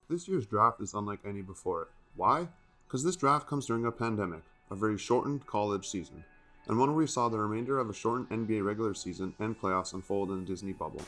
This year's draft is unlike any before it. Why? Because this draft comes during a pandemic, a very shortened college season, and one where we saw the remainder of a shortened NBA regular season and playoffs unfold in a Disney bubble.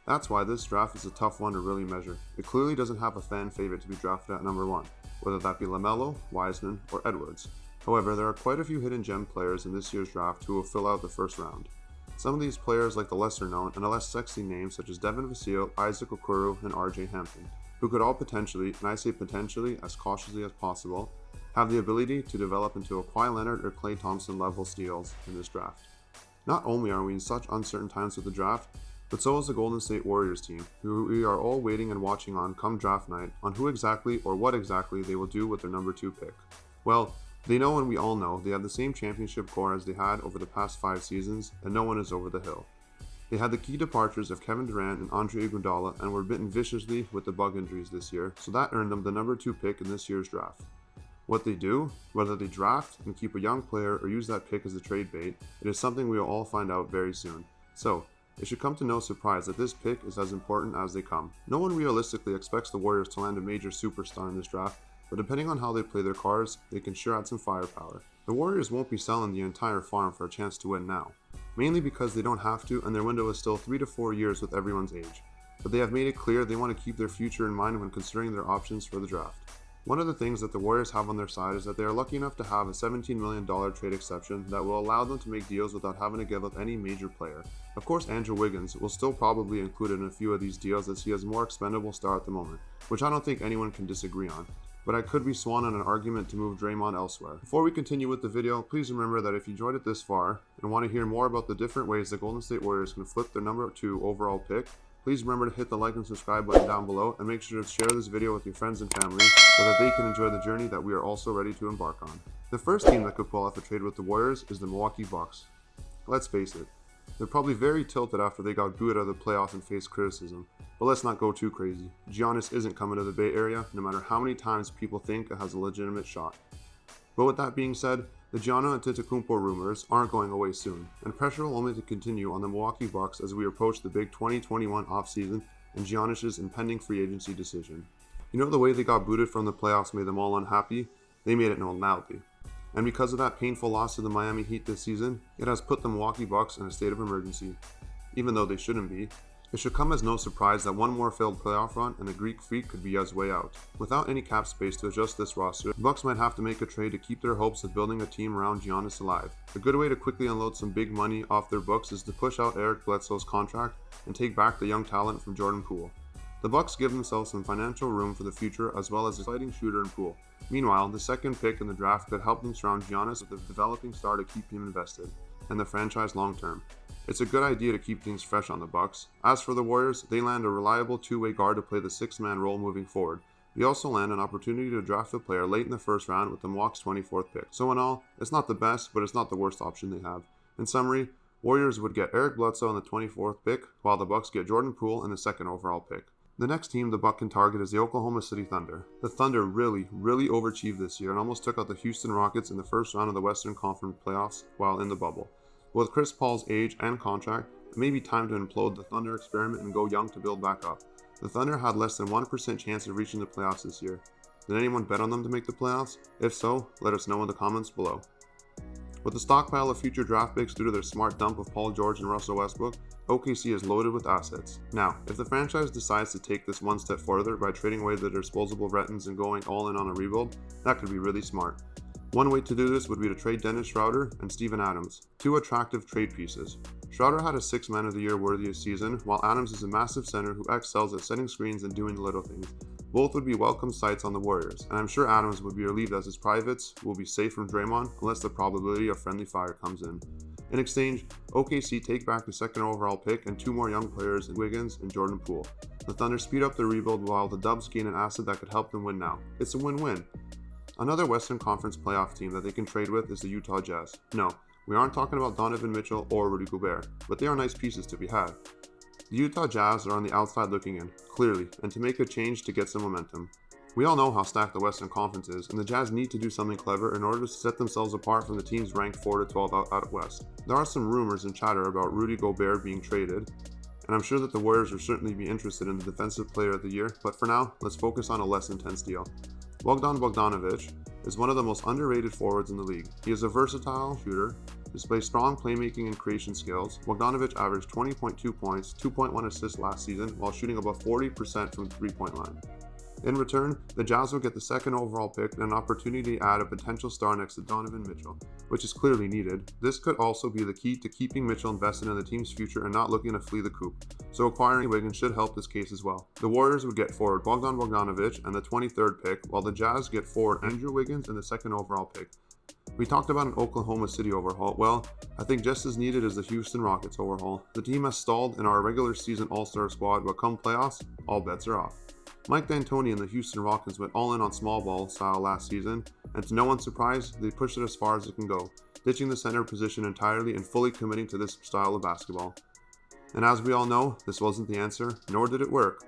That's why this draft is a tough one to really measure. It clearly doesn't have a fan favorite to be drafted at number 1, whether that be LaMelo, Wiseman, or Edwards. However, there are quite a few hidden gem players in this year's draft who will fill out the first round. Some of these players, like the lesser known and the less sexy names such as Devin Vassell, Isaac Okoro, and RJ Hampton, who could all potentially, and I say potentially as cautiously as possible, have the ability to develop into a Kawhi Leonard or Klay Thompson level steals in this draft. Not only are we in such uncertain times with the draft, but so is the Golden State Warriors team, who we are all waiting and watching on come draft night on who exactly or what exactly they will do with their number 2 pick. Well, they know and we all know they have the same championship core as they had over the past 5 seasons, and no one is over the hill. They had the key departures of Kevin Durant and Andre Iguodala and were bitten viciously with the bug injuries this year, so that earned them the number 2 pick in this year's draft. What they do, whether they draft and keep a young player or use that pick as a trade bait, it is something we will all find out very soon. So, it should come to no surprise that this pick is as important as they come. No one realistically expects the Warriors to land a major superstar in this draft, but depending on how they play their cards, they can sure add some firepower. The Warriors won't be selling the entire farm for a chance to win now, mainly because they don't have to and their window is still 3 to 4 years with everyone's age. But they have made it clear they want to keep their future in mind when considering their options for the draft. One of the things that the Warriors have on their side is that they are lucky enough to have a $17 million trade exception that will allow them to make deals without having to give up any major player. Of course, Andrew Wiggins will still probably include in a few of these deals as he has a more expendable star at the moment, which I don't think anyone can disagree on. But I could be swan on an argument to move Draymond elsewhere. Before we continue with the video, please remember that if you enjoyed it this far and want to hear more about the different ways the Golden State Warriors can flip their number 2 overall pick, please remember to hit the like and subscribe button down below and make sure to share this video with your friends and family so that they can enjoy the journey that we are also ready to embark on. The first team that could pull off a trade with the Warriors is the Milwaukee Bucks. Let's face it, they're probably very tilted after they got booed out of the playoffs and faced criticism. But let's not go too crazy. Giannis isn't coming to the Bay Area, no matter how many times people think it has a legitimate shot. But with that being said, the Giannis Antetokounmpo rumors aren't going away soon, and pressure will only continue on the Milwaukee Bucks as we approach the big 2021 offseason and Giannis' impending free agency decision. You know the way they got booted from the playoffs made them all unhappy? They made it known loudly. And because of that painful loss to the Miami Heat this season, it has put the Milwaukee Bucks in a state of emergency. Even though they shouldn't be, it should come as no surprise that one more failed playoff run and the Greek Freak could be Yuz's way out. Without any cap space to adjust this roster, the Bucks might have to make a trade to keep their hopes of building a team around Giannis alive. A good way to quickly unload some big money off their books is to push out Eric Bledsoe's contract and take back the young talent from Jordan Poole. The Bucks give themselves some financial room for the future as well as a exciting shooter in Poole. Meanwhile, the second pick in the draft could help them surround Giannis with a developing star to keep him invested and the franchise long term. It's a good idea to keep things fresh on the Bucks. As for the Warriors, they land a reliable two-way guard to play the six-man role moving forward. They also land an opportunity to draft a player late in the first round with the Milwaukee's 24th pick. So in all, it's not the best, but it's not the worst option they have. In summary, Warriors would get Eric Bledsoe in the 24th pick, while the Bucks get Jordan Poole in the second overall pick. The next team the Bucks can target is the Oklahoma City Thunder. The Thunder really overachieved this year and almost took out the Houston Rockets in the first round of the Western Conference playoffs while in the bubble. With Chris Paul's age and contract, it may be time to implode the Thunder experiment and go young to build back up. The Thunder had less than 1% chance of reaching the playoffs this year. Did anyone bet on them to make the playoffs? If so, let us know in the comments below. With a stockpile of future draft picks due to their smart dump of Paul George and Russell Westbrook, OKC is loaded with assets. Now, if the franchise decides to take this one step further by trading away their disposable veterans and going all in on a rebuild, that could be really smart. One way to do this would be to trade Dennis Schroeder and Steven Adams, two attractive trade pieces. Schroeder had a 6th Man of the Year worthiest season, while Adams is a massive center who excels at setting screens and doing the little things. Both would be welcome sights on the Warriors, and I'm sure Adams would be relieved as his privates will be safe from Draymond unless the probability of friendly fire comes in. In exchange, OKC take back the second overall pick and 2 more young players in Wiggins and Jordan Poole. The Thunder speed up their rebuild while the Dubs gain an asset that could help them win now. It's a win-win. Another Western Conference playoff team that they can trade with is the Utah Jazz. No, we aren't talking about Donovan Mitchell or Rudy Goldberg, but they are nice pieces to be had. The Utah Jazz are on the outside looking in, clearly, and to make a change to get some momentum. We all know how stacked the Western Conference is, and the Jazz need to do something clever in order to set themselves apart from the teams ranked 4 to 12 out West. There are some rumors and chatter about Rudy Goldberg being traded, and I'm sure that the Warriors will certainly be interested in the Defensive Player of the Year, but for now, let's focus on a less intense deal. Logdon Bogdanovic is one of the most underrated forwards in the league. He is a versatile shooter, displays strong playmaking and creation skills. Bogdanovic averaged 20.2 points, 2.1 assists last season, while shooting above 40% from the three-point line. In return, the Jazz will get the second overall pick and an opportunity to add a potential star next to Donovan Mitchell, which is clearly needed. This could also be the key to keeping Mitchell invested in the team's future and not looking to flee the coop, so acquiring Wiggins should help this case as well. The Warriors would get forward Bogdan Bogdanovic and the 23rd pick, while the Jazz get forward Andrew Wiggins and the second overall pick. We talked about an Oklahoma City overhaul. Well, I think just as needed as the Houston Rockets overhaul. The team has stalled in our regular season All-Star squad, but come playoffs, all bets are off. Mike D'Antoni and the Houston Rockets went all in on small ball style last season, and to no one's surprise, they pushed it as far as it can go, ditching the center position entirely and fully committing to this style of basketball. And as we all know, this wasn't the answer, nor did it work.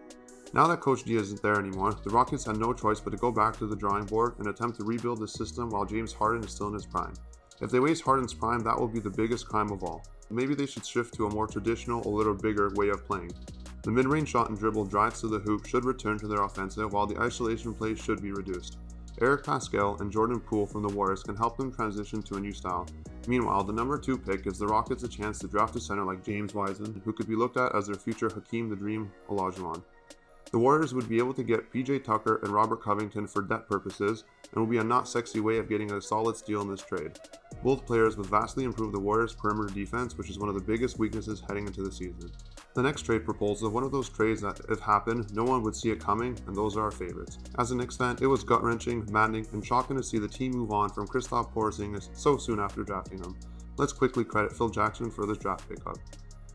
Now that Coach D isn't there anymore, the Rockets had no choice but to go back to the drawing board and attempt to rebuild the system while James Harden is still in his prime. If they waste Harden's prime, that will be the biggest crime of all. Maybe they should shift to a more traditional, a little bigger way of playing. The mid-range shot and dribble drives to the hoop should return to their offensive, while the isolation plays should be reduced. Eric Pascal and Jordan Poole from the Warriors can help them transition to a new style. Meanwhile, the number 2 pick gives the Rockets a chance to draft a center like James Wiseman, who could be looked at as their future Hakeem the Dream Olajuwon. The Warriors would be able to get PJ Tucker and Robert Covington for depth purposes, and will be a not sexy way of getting a solid steal in this trade. Both players would vastly improve the Warriors' perimeter defense, which is one of the biggest weaknesses heading into the season. The next trade proposal is one of those trades that, if happened, no one would see it coming, and those are our favorites. As a Knicks fan, it was gut-wrenching, maddening, and shocking to see the team move on from Kristaps Porzingis so soon after drafting him. Let's quickly credit Phil Jackson for this draft pickup.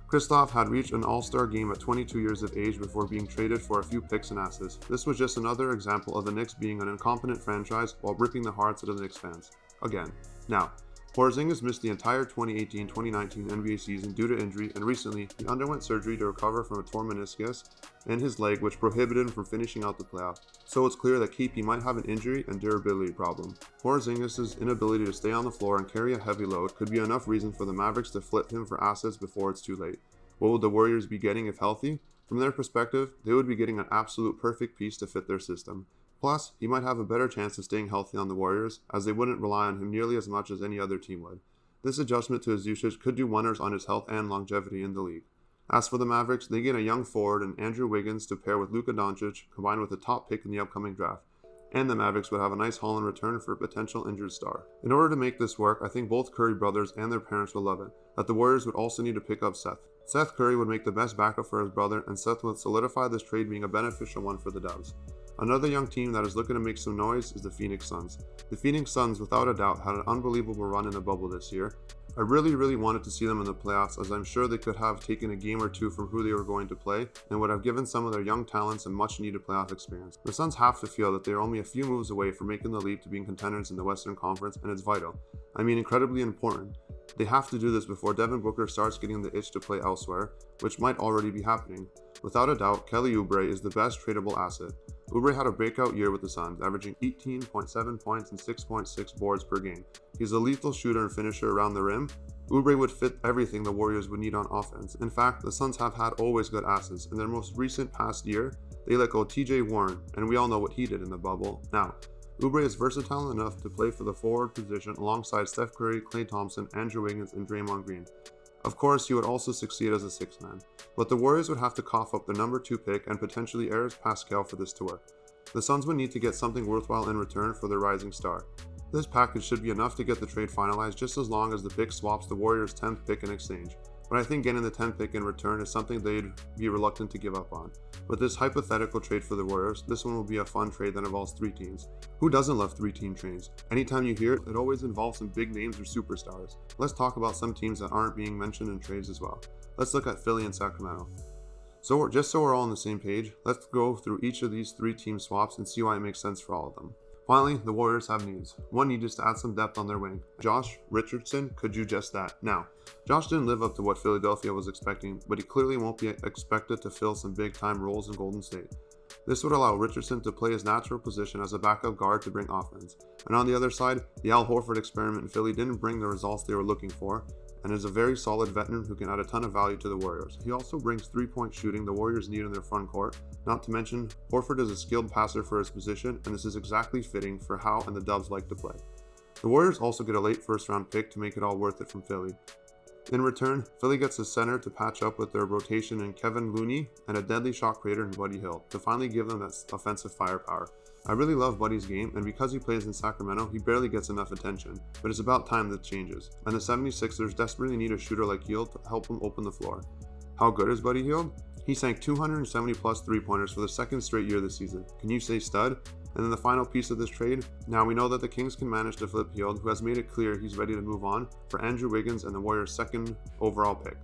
Kristaps had reached an all-star game at 22 years of age before being traded for a few picks and assets. This was just another example of the Knicks being an incompetent franchise while ripping the hearts out of the Knicks fans. Again. Now, Porzingis missed the entire 2018-2019 NBA season due to injury, and recently he underwent surgery to recover from a torn meniscus in his leg, which prohibited him from finishing out the playoffs. So it's clear that KP might have an injury and durability problem. Porzingis' inability to stay on the floor and carry a heavy load could be enough reason for the Mavericks to flip him for assets before it's too late. What would the Warriors be getting if healthy? From their perspective, they would be getting an absolute perfect piece to fit their system. Plus, he might have a better chance of staying healthy on the Warriors, as they wouldn't rely on him nearly as much as any other team would. This adjustment to his usage could do wonders on his health and longevity in the league. As for the Mavericks, they get a young forward in Andrew Wiggins to pair with Luka Doncic, combined with a top pick in the upcoming draft. And the Mavericks would have a nice haul in return for a potential injured star. In order to make this work, I think both Curry brothers and their parents will love it, that the Warriors would also need to pick up Seth. Seth Curry would make the best backup for his brother, and Seth would solidify this trade being a beneficial one for the Dubs. Another young team that is looking to make some noise is the Phoenix Suns. The Phoenix Suns, without a doubt, had an unbelievable run in the bubble this year. I really wanted to see them in the playoffs, as I'm sure they could have taken a game or two from who they were going to play and would have given some of their young talents a much needed playoff experience. The Suns have to feel that they are only a few moves away from making the leap to being contenders in the Western Conference, and it's vital. I mean, incredibly important. They have to do this before Devin Booker starts getting the itch to play elsewhere, which might already be happening. Without a doubt, Kelly Ubrey is the best tradable asset. Ubrey had a breakout year with the Suns, averaging 18.7 points and 6.6 boards per game. He's a lethal shooter and finisher around the rim. Ubrey would fit everything the Warriors would need on offense. In fact, the Suns have had always good assets. In their most recent past year, they let go TJ Warren, and we all know what he did in the bubble. Now, Ubrey is versatile enough to play for the forward position alongside Steph Curry, Klay Thompson, Andrew Wiggins, and Draymond Green. Of course, he would also succeed as a sixth man, but the Warriors would have to cough up the number 2 pick and potentially Eric Pascal for this to work. The Suns would need to get something worthwhile in return for their rising star. This package should be enough to get the trade finalized just as long as the pick swaps the Warriors' 10th pick in exchange, but I think getting the 10th pick in return is something they'd be reluctant to give up on. With this hypothetical trade for the Warriors, this one will be a fun trade that involves 3 teams. Who doesn't love 3-team trades? Anytime you hear it, it always involves some big names or superstars. Let's talk about some teams that aren't being mentioned in trades as well. Let's look at Philly and Sacramento. So we're all on the same page, let's go through each of these 3-team swaps and see why it makes sense for all of them. Finally, the Warriors have needs. One need is to add some depth on their wing. Josh Richardson could do just that. Now, Josh didn't live up to what Philadelphia was expecting, but he clearly won't be expected to fill some big-time roles in Golden State. This would allow Richardson to play his natural position as a backup guard to bring offense. And on the other side, the Al Horford experiment in Philly didn't bring the results they were looking for, and is a very solid veteran who can add a ton of value to the Warriors. He also brings 3-point shooting the Warriors need in their front court. Not to mention, Horford is a skilled passer for his position, and this is exactly fitting for how and the Dubs like to play. The Warriors also get a late first-round pick to make it all worth it from Philly. In return, Philly gets a center to patch up with their rotation in Kevin Looney and a deadly shot creator in Buddy Hield to finally give them that offensive firepower. I really love Buddy's game, and because he plays in Sacramento, he barely gets enough attention, but it's about time that changes, and the 76ers desperately need a shooter like Hield to help them open the floor. How good is Buddy Hield? He sank 270 plus 3-pointers for the second straight year this season. Can you say stud? And then the final piece of this trade, now we know that the Kings can manage to flip Hield, who has made it clear he's ready to move on, for Andrew Wiggins and the Warriors' second overall pick.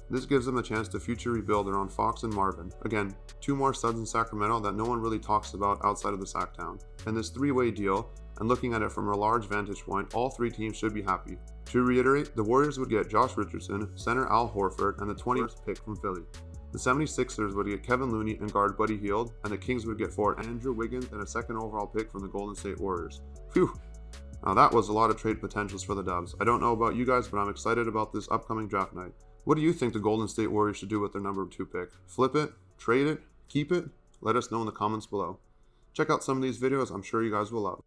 This gives them a chance to future rebuild around Fox and Marvin. Again, 2 more studs in Sacramento that no one really talks about outside of the Sac Town. And this 3-way deal, and looking at it from a large vantage point, all 3 teams should be happy. To reiterate, the Warriors would get Josh Richardson, center Al Horford, and the 20th pick from Philly. The 76ers would get Kevin Looney and guard Buddy Hield, and the Kings would get forward Andrew Wiggins and a second overall pick from the Golden State Warriors. Phew! Now that was a lot of trade potentials for the Dubs. I don't know about you guys, but I'm excited about this upcoming draft night. What do you think the Golden State Warriors should do with their number 2 pick? Flip it? Trade it? Keep it? Let us know in the comments below. Check out some of these videos I'm sure you guys will love.